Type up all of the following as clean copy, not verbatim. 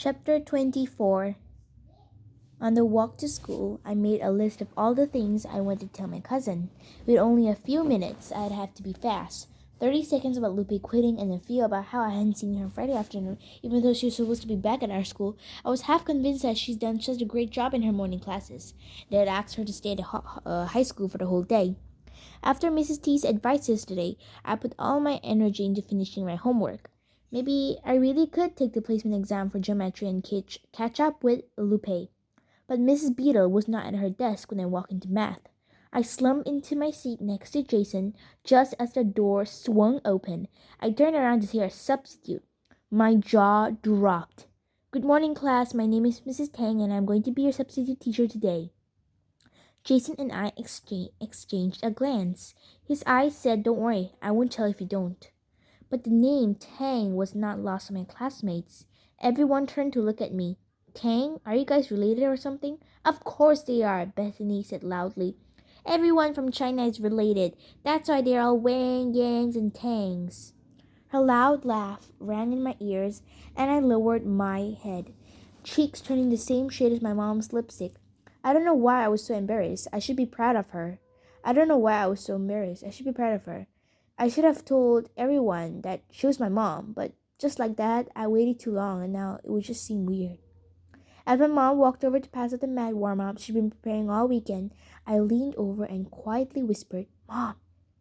Chapter 24. On the walk to school, I made a list of all the things I wanted to tell my cousin. With only a few minutes, I'd have to be fast. 30 seconds about Lupe quitting, and a few about how I hadn't seen her Friday afternoon, even though she was supposed to be back at our school. I was half convinced that she's done such a great job in her morning classes. They had asked her to stay at high school for the whole day. After Mrs. T's advice yesterday, I put all my energy into finishing my homework. Maybe I really could take the placement exam for geometry and catch up with Lupe. But Mrs. Beadle was not at her desk when I walked into math. I slumped into my seat next to Jason just as the door swung open. I turned around to see our substitute. My jaw dropped. "Good morning, class. My name is Mrs. Tang, and I'm going to be your substitute teacher today." Jason and I exchanged a glance. His eyes said, "Don't worry, I won't tell if you don't." But the name Tang was not lost on my classmates. Everyone turned to look at me. "Tang, are you guys related or something?" "Of course they are," Bethany said loudly. "Everyone from China is related. That's why they're all Wang, Yangs, and Tangs." Her loud laugh rang in my ears, and I lowered my head, cheeks turning the same shade as my mom's lipstick. I don't know why I was so embarrassed. I should be proud of her. I don't know why I was so embarrassed. I should be proud of her. I should have told everyone that she was my mom, but just like that, I waited too long and now it would just seem weird. As my mom walked over to pass out the mat warm-up she'd been preparing all weekend, I leaned over and quietly whispered, "Mom,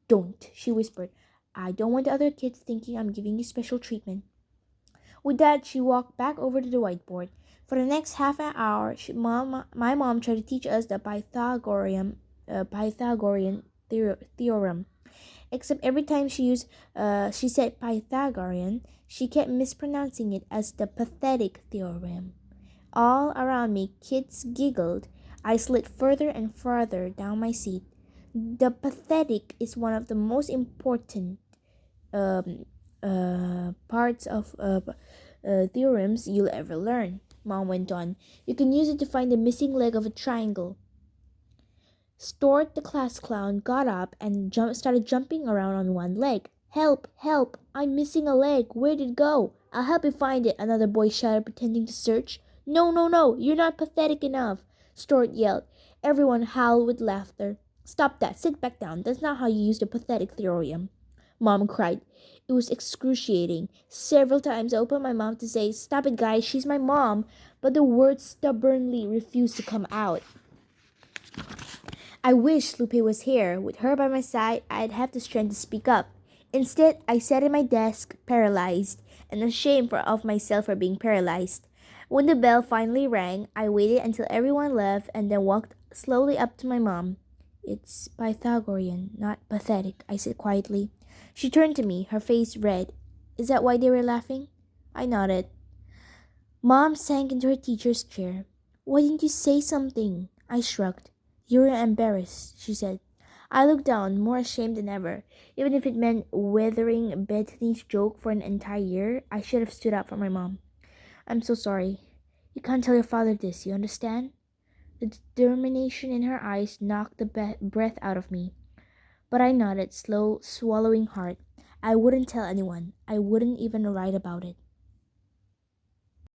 don't," she whispered. "I don't want the other kids thinking I'm giving you special treatment." With that, she walked back over to the whiteboard. For the next half an hour, my mom tried to teach us the Pythagorean theorem. Except every time she said Pythagorean, she kept mispronouncing it as the pathetic theorem. All around me, kids giggled. I slid further and farther down my seat. The pathetic is one of the most important um, parts of theorems you'll ever learn, Mom went on. You can use it to find the missing leg of a triangle. Stort, the class clown, got up and started jumping around on one leg. "Help! Help! I'm missing a leg. Where did it go?" "I'll help you find it," another boy shouted, pretending to search. "No, no, no! You're not pathetic enough!" Stort yelled. Everyone howled with laughter. "Stop that! Sit back down! That's not how you use the pathetic theorem," Mom cried. It was excruciating. Several times I opened my mouth to say, "Stop it, guys, she's my mom," but the words stubbornly refused to come out. I wish Lupe was here. With her by my side, I'd have the strength to speak up. Instead, I sat at my desk, paralyzed, and ashamed of myself for being paralyzed. When the bell finally rang, I waited until everyone left and then walked slowly up to my mom. "It's Pythagorean, not pathetic," I said quietly. She turned to me, her face red. "Is that why they were laughing?" I nodded. Mom sank into her teacher's chair. "Why didn't you say something?" I shrugged. "You were embarrassed," she said. I looked down, more ashamed than ever. Even if it meant weathering Bethany's joke for an entire year, I should have stood up for my mom. "I'm so sorry. You can't tell your father this, you understand?" The determination in her eyes knocked the breath out of me. But I nodded, slow, swallowing hard. I wouldn't tell anyone. I wouldn't even write about it.